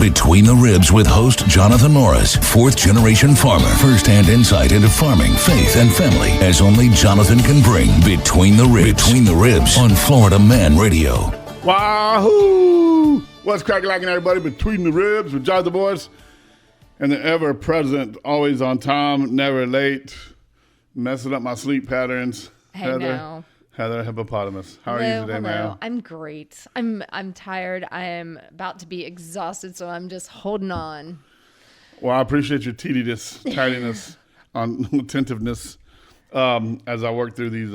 Between the Ribs with host Jonathan Morris, fourth-generation farmer. First-hand insight into farming, faith, and family, as only Jonathan can bring. Between the Ribs. Between the Ribs on Florida Man Radio. Wahoo! What's cracking, everybody? Between the Ribs with Jonathan Morris and the ever-present, always on time, never late, messing up my sleep patterns. Heather Hippopotamus. How are you today, man? I'm great. I'm tired. I am about to be exhausted, so I'm just holding on. Well, I appreciate your tidiness, attentiveness as I work through these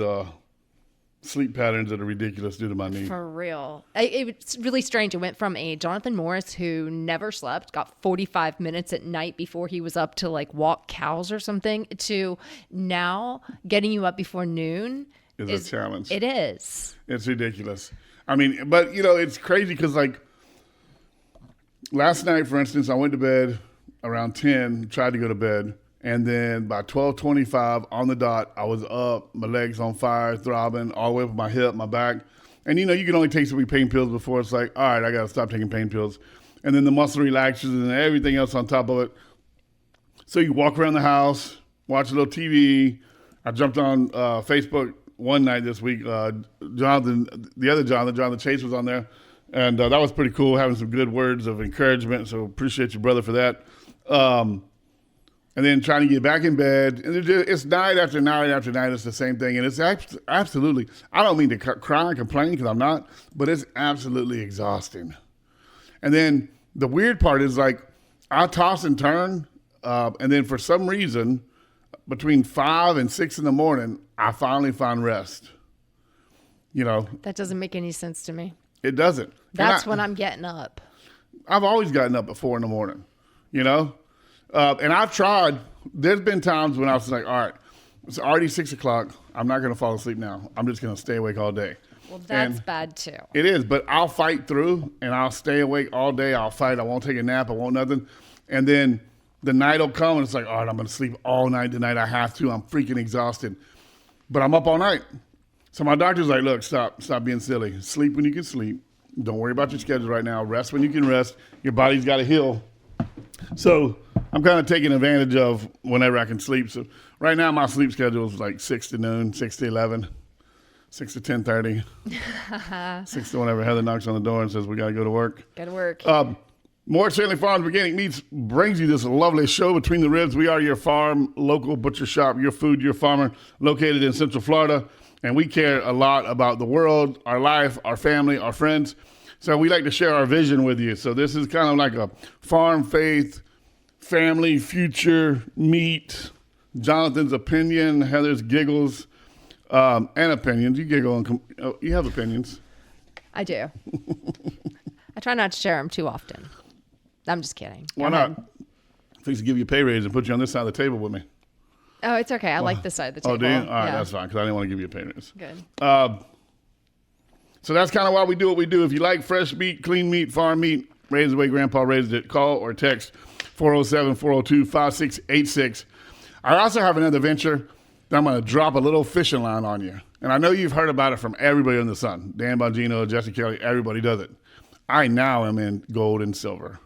sleep patterns that are ridiculous due to my knee. For real. It's really strange. It went from a Jonathan Morris who never slept, got 45 minutes at night before he was up to walk cows or something, to now getting you up before noon. Is a challenge. It is. It's ridiculous. I mean, but, it's crazy because, last night, for instance, I went to bed around 10, tried to go to bed, and then by 12:25 on the dot, I was up, my legs on fire, throbbing, all the way up my hip, my back. And, you can only take so many pain pills before it's like, all right, I got to stop taking pain pills. And then the muscle relaxers and everything else on top of it. So you walk around the house, watch a little TV. I jumped on Facebook one night this week. Jonathan Chase was on there, and that was pretty cool, having some good words of encouragement, so appreciate you, brother, for that. And then trying to get back in bed, and it's night after night after night, it's the same thing, and it's absolutely, I don't mean to cry and complain, because I'm not, but it's absolutely exhausting. And then the weird part is, I toss and turn, and then for some reason, between 5 and 6 in the morning, I finally find rest. That doesn't make any sense to me. It doesn't. That's when I'm getting up. I've always gotten up at 4 in the morning, and I've tried. There's been times when I was like, all right, it's already 6 o'clock. I'm not going to fall asleep now. I'm just going to stay awake all day. Well, that's bad too. It is, but I'll fight through, and I'll stay awake all day. I'll fight. I won't take a nap. I won't nothing. And then the night will come, and it's like, all right, I'm going to sleep all night tonight. I have to. I'm freaking exhausted. But I'm up all night. So my doctor's like, look, stop being silly. Sleep when you can sleep. Don't worry about your schedule right now. Rest when you can rest. Your body's got to heal. So I'm kind of taking advantage of whenever I can sleep. So right now my sleep schedule is 6 to noon, 6 to 11, 6 to 10:30, 6 to whenever Heather knocks on the door and says we got to go to work. Got to work. Morris Stanley Farms Organic Meats brings you this lovely show, Between the Ribs. We are your farm, local butcher shop, your food, your farmer, located in Central Florida. And we care a lot about the world, our life, our family, our friends. So we like to share our vision with you. So this is kind of like a farm, faith, family, future, meat, Jonathan's opinion, Heather's giggles, and opinions. You giggle and you have opinions. I do. I try not to share them too often. I'm just kidding. Why not? Fix to give you a pay raise and put you on this side of the table with me. Oh, it's okay. I like this side of the table. Oh, do you? All right, that's fine, because I didn't want to give you a pay raise. Good. So that's kind of why we do what we do. If you like fresh meat, clean meat, farm meat, raised the way Grandpa raised it, call or text 407-402-5686. I also have another venture that I'm going to drop a little fishing line on you. And I know you've heard about it from everybody in the sun. Dan Bongino, Jesse Kelly, everybody does it. I now am in gold and silver.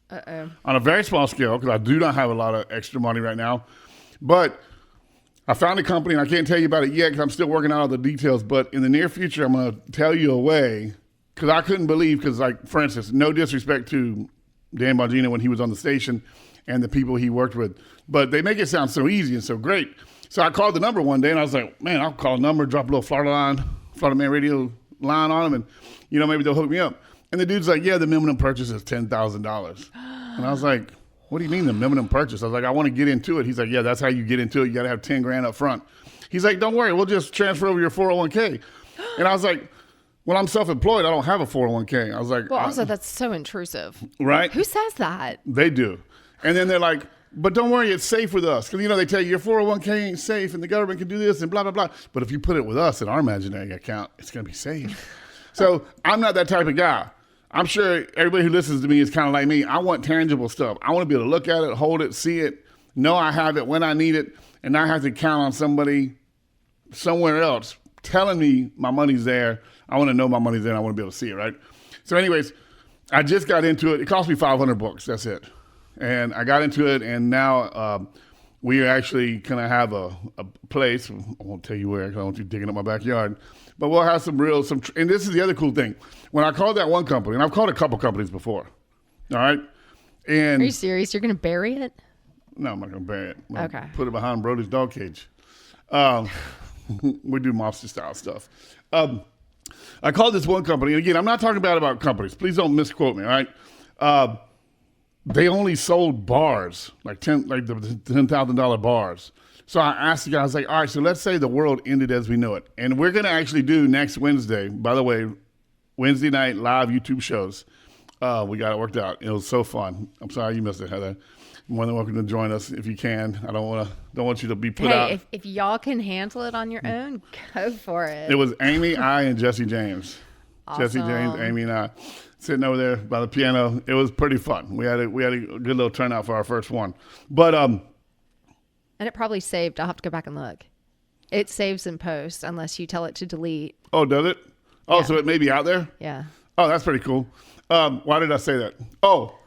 Uh-oh. On a very small scale, because I do not have a lot of extra money right now. But I found a company, and I can't tell you about it yet because I'm still working out all the details. But in the near future, I'm going to tell you a way, because I couldn't believe, because, for instance, no disrespect to Dan Bongino when he was on the station and the people he worked with, but they make it sound so easy and so great. So I called the number one day, and I was like, man, I'll call a number, drop a little Florida Man Radio line on them, and, maybe they'll hook me up. And the dude's like, yeah, the minimum purchase is $10,000. And I was like, what do you mean the minimum purchase? I was like, I want to get into it. He's like, yeah, that's how you get into it. You got to have $10,000 up front. He's like, don't worry, we'll just transfer over your 401k. And I was like, well, I'm self-employed. I don't have a 401k. I was like, well, also that's so intrusive. Right? Who says that? They do. And then they're like, but don't worry, it's safe with us. Because, they tell you your 401k ain't safe and the government can do this and blah, blah, blah. But if you put it with us in our imaginary account, it's going to be safe. So I'm not that type of guy. I'm sure everybody who listens to me is kind of like me. I want tangible stuff. I want to be able to look at it, hold it, see it, know I have it when I need it, and not have to count on somebody somewhere else telling me my money's there. I want to know my money's there, and I want to be able to see it, right? So anyways, I just got into it. It cost me $500. That's it. And I got into it, and now we are actually going to have a place. I won't tell you where because I don't want you digging up my backyard. But we'll have and this is the other cool thing. When I called that one company, and I've called a couple companies before, all right? And Are you serious? You're going to bury it? no, I'm not going to bury it. Okay. Put it behind Brody's dog cage. We do mobster style stuff. I called this one company, and again, I'm not talking bad about companies. Please don't misquote me, all right? They only sold bars, like the $10,000 bars. So I asked the guy, I was like, all right, so let's say the world ended as we know it. And we're going to actually do next Wednesday, by the way, Wednesday night live YouTube shows. We got it worked out. It was so fun. I'm sorry you missed it, Heather. You're more than welcome to join us if you can. I don't want you to be put out. Hey, if y'all can handle it on your own, go for it. It was Amy, I, and Jesse James. Awesome. Jesse James, Amy, and I sitting over there by the piano. It was pretty fun. We had a good little turnout for our first one. But and it probably saved. I'll have to go back and look. It saves in post unless you tell it to delete. oh, does it? Oh, Yeah. so it may be out there? Yeah. Oh, that's pretty cool. Why did I say that? Oh,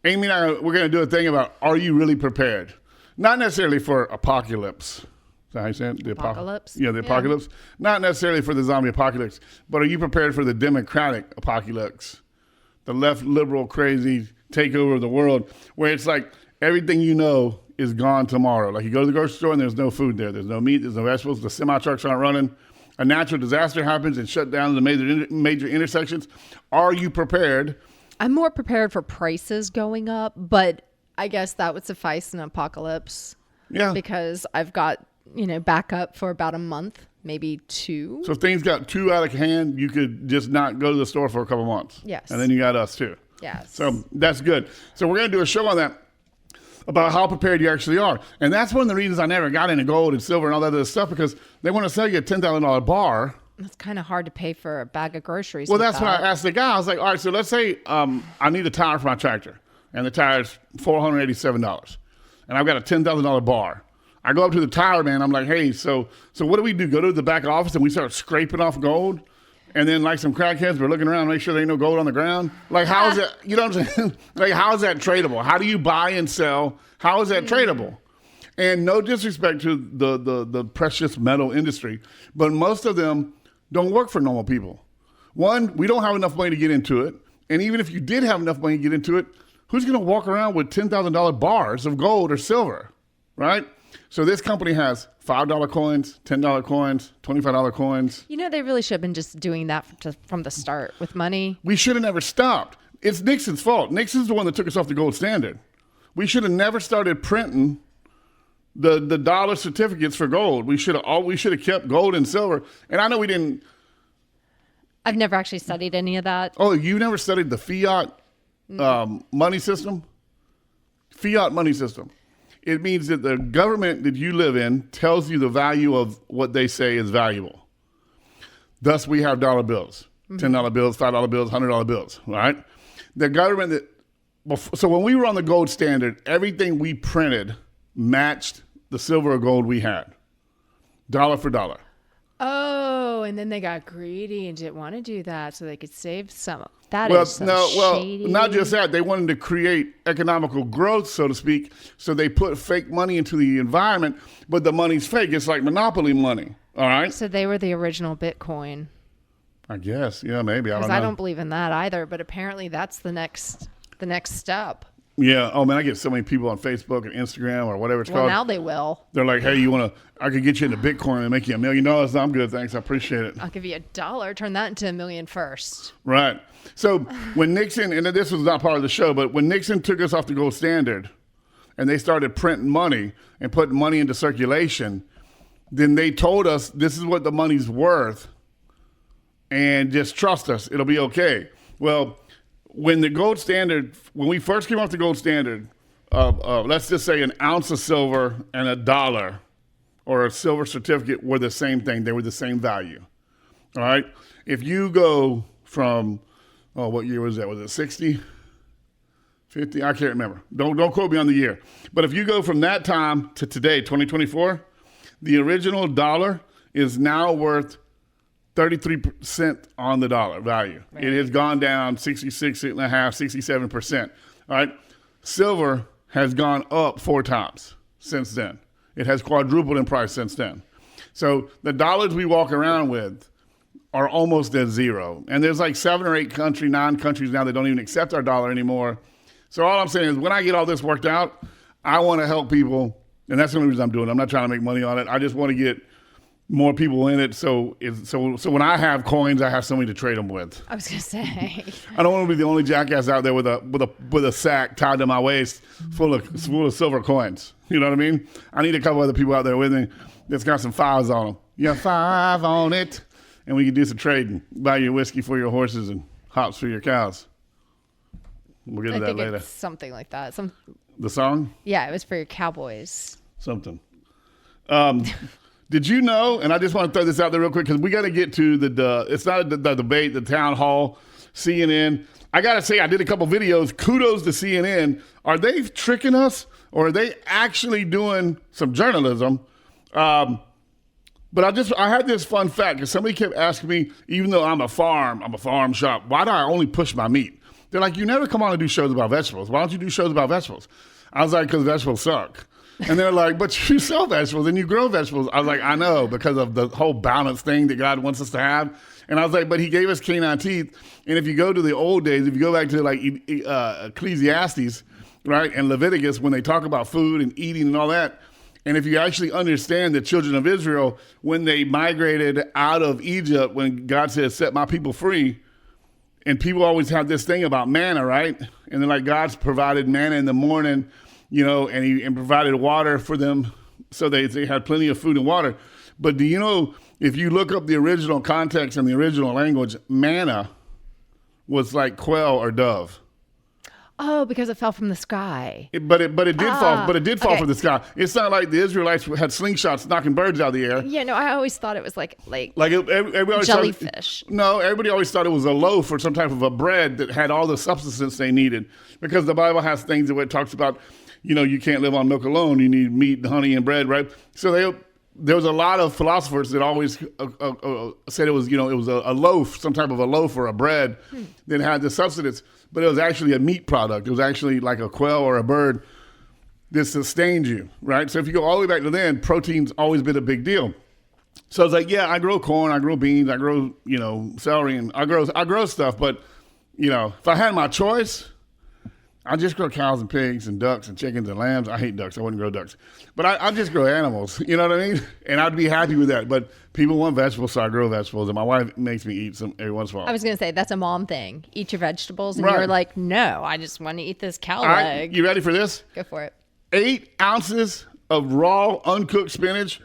Amy and I, we're going to do a thing about, are you really prepared? Not necessarily for apocalypse. Is that how you say it? The Apocalypse? Yeah, the apocalypse. Not necessarily for the zombie apocalypse, but are you prepared for the democratic apocalypse? The left liberal crazy takeover of the world, where it's like everything you know is gone tomorrow. Like you go to the grocery store and there's no food there. There's no meat, there's no vegetables, the semi-trucks aren't running. A natural disaster happens and shut down the major intersections. Are you prepared? I'm more prepared for prices going up, but I guess that would suffice in an apocalypse Yeah. because I've got, backup for about a month, maybe 2. So if things got too out of hand, you could just not go to the store for a couple months. Yes. And then you got us too. Yes. So that's good. So we're going to do a show on that about how prepared you actually are. And that's one of the reasons I never got into gold and silver and all that other stuff, because they want to sell you a $10,000 bar. It's kind of hard to pay for a bag of groceries. Well, with that's what that. I asked the guy. I was like, all right, so let's say I need a tire for my tractor, and the tire's $487, and I've got a $10,000 bar. I go up to the tire man. I'm like, hey, so what do we do? Go to the back office and we start scraping off gold? And then like some crackheads, we're looking around to make sure there ain't no gold on the ground. Like, how is that, you know what I'm saying? Like, how is that tradable? How do you buy and sell? How is that tradable? And no disrespect to the precious metal industry, but most of them don't work for normal people. One, we don't have enough money to get into it. And even if you did have enough money to get into it, who's going to walk around with $10,000 bars of gold or silver, right? So this company has $5 coins, $10 coins, $25 coins. They really should have been just doing that from the start with money. We should have never stopped. It's Nixon's fault. Nixon's the one that took us off the gold standard. We should have never started printing the dollar certificates for gold. We should have kept gold and silver. And I know we didn't. I've never actually studied any of that. Oh, you never studied the fiat money system? Fiat money system. It means that the government that you live in tells you the value of what they say is valuable. Thus, we have dollar bills, $10 bills, $5 bills, $100 bills, right? The government so when we were on the gold standard, everything we printed matched the silver or gold we had, dollar for dollar. Oh, and then they got greedy and didn't want to do that so they could save some. That is shady. Not just that. They wanted to create economical growth, so to speak, so they put fake money into the environment, but the money's fake. It's like monopoly money, all right? So they were the original Bitcoin. I guess, yeah, maybe. I don't Because know. I don't believe in that either, but apparently that's the next step. Yeah. Oh, man, I get so many people on Facebook and Instagram or whatever it's Well, called. now they will. They're like, hey, I could get you into Bitcoin and make you $1 million. I'm good, thanks. I appreciate it. I'll give you $1. Turn that into $1 million first. Right. So when Nixon, and this was not part of the show, but when Nixon took us off the gold standard and they started printing money and putting money into circulation, then they told us this is what the money's worth and just trust us. It'll be okay. Well, when we first came off the gold standard, let's just say an ounce of silver and $1 or a silver certificate were the same thing. They were the same value. All right. If you go from, what year was that? Was it 60, 50? I can't remember. Don't quote me on the year. But if you go from that time to today, 2024, the original dollar is now worth 33% on the dollar value. Right. It has gone down 66.5%, 67%. All right. Silver has gone up 4 times since then. It has quadrupled in price since then. So the dollars we walk around with are almost at zero. And there's like 7 or 8 9 countries now that don't even accept our dollar anymore. So all I'm saying is when I get all this worked out, I want to help people. And that's the only reason I'm doing it. I'm not trying to make money on it. I just want to get more people in it. So when I have coins, I have somebody to trade them with. I was going to say. I don't want to be the only jackass out there with a sack tied to my waist full of silver coins. You know what I mean? I need a couple other people out there with me that's got some 5s on them. Yeah, 5 on it. And we can do some trading. Buy your whiskey for your horses and hops for your cows. We'll get to that later. It's something like that. The song? Yeah, it was for your cowboys. Something. Did you know, and I just want to throw this out there real quick because we got to get to it's not the debate, the town hall, CNN. I got to say, I did a couple videos. Kudos to CNN. Are they tricking us or are they actually doing some journalism? But I had this fun fact because somebody kept asking me, even though I'm a farm shop, why do I only push my meat? They're like, you never come on and do shows about vegetables. Why don't you do shows about vegetables? I was like, because vegetables suck. And they're like, but you sell vegetables and you grow vegetables. I was like, I know, because of the whole balance thing that God wants us to have. And I was like, but he gave us canine teeth. And if you go to the old days, if you go back to like Ecclesiastes, right, and Leviticus, when they talk about food and eating and all that, and if you actually understand the children of Israel, when they migrated out of Egypt, when God said, set my people free, and people always have this thing about manna, right? And then like God's provided manna in the morning, you know, and he provided water for them so they had plenty of food and water. But do you know, if you look up the original context in the original language, manna was like quail or dove. Oh, because it fell from the sky. But it did fall from the sky. It's not like the Israelites had slingshots knocking birds out of the air. Yeah, no, I always thought it was like everybody jellyfish. Everybody always thought it was a loaf or some type of a bread that had all the substance they needed, because the Bible has things where it talks about, you know, you can't live on milk alone. You need meat, honey, and bread, right? So there was a lot of philosophers that always said it was, you know, it was a loaf, some type of a loaf or a bread that had the substance, but it was actually a meat product. It was actually like a quail or a bird that sustained you, right? So if you go all the way back to then, protein's always been a big deal. So I was like, yeah, I grow corn, I grow beans, I grow, you know, celery, and I grow stuff, but, you know, if I had my choice, I just grow cows and pigs and ducks and chickens and lambs. I hate ducks. I wouldn't grow ducks. But I just grow animals. You know what I mean? And I'd be happy with that. But people want vegetables, so I grow vegetables. And my wife makes me eat some every once in a while. I was going to say, that's a mom thing. Eat your vegetables. And you're like, no, I just want to eat this cow leg. You ready for this? Go for it. 8 ounces of raw, uncooked spinach,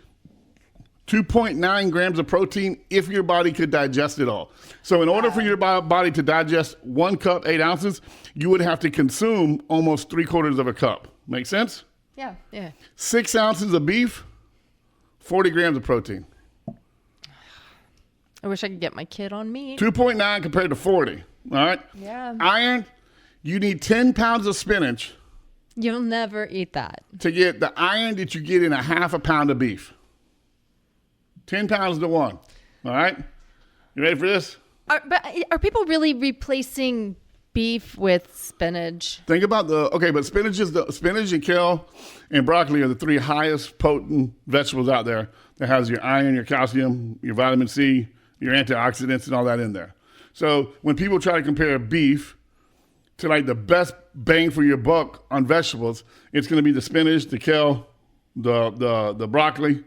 2.9 grams of protein if your body could digest it all. So in order for your body to digest 1 cup, 8 ounces, you would have to consume almost 3/4 of a cup. Make sense? Yeah. 6 ounces of beef, 40 grams of protein. I wish I could get my kid on meat. 2.9 compared to 40. All right? Yeah. Iron, you need 10 pounds of spinach. You'll never eat that. To get the iron that you get in a half a pound of beef. 10 pounds to 1. All right? You ready for this? Are people really replacing beef with spinach? Think about but spinach and kale and broccoli are the 3 highest potent vegetables out there that has your iron, your calcium, your vitamin C, your antioxidants, and all that in there. So when people try to compare beef to like the best bang for your buck on vegetables, it's going to be the spinach, the kale, the broccoli,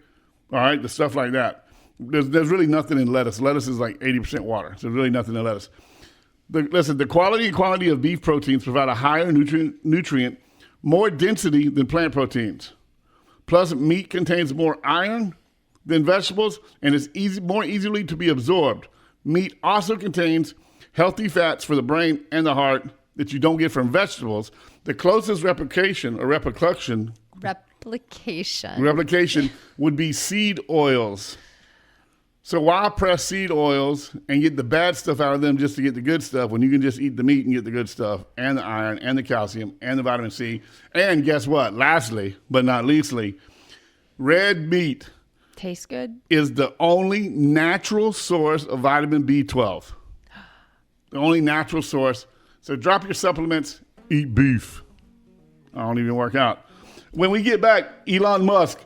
all right, the stuff like that. There's really nothing in lettuce. Lettuce is like 80% water, so there's really nothing in lettuce. The quality and quantity of beef proteins provide a higher nutrient, more density than plant proteins. Plus, meat contains more iron than vegetables and is more easily to be absorbed. Meat also contains healthy fats for the brain and the heart that you don't get from vegetables. The closest replication would be seed oils. So why press seed oils and get the bad stuff out of them just to get the good stuff when you can just eat the meat and get the good stuff and the iron and the calcium and the vitamin C? And guess what? Lastly, but not leastly, red meat Tastes good. is the only natural source of vitamin B12. The only natural source. So drop your supplements, eat beef. I don't even work out. When we get back, Elon Musk,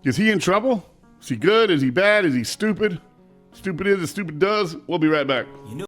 is he in trouble? Is he good? Is he bad? Is he stupid? Stupid is as stupid does. We'll be right back.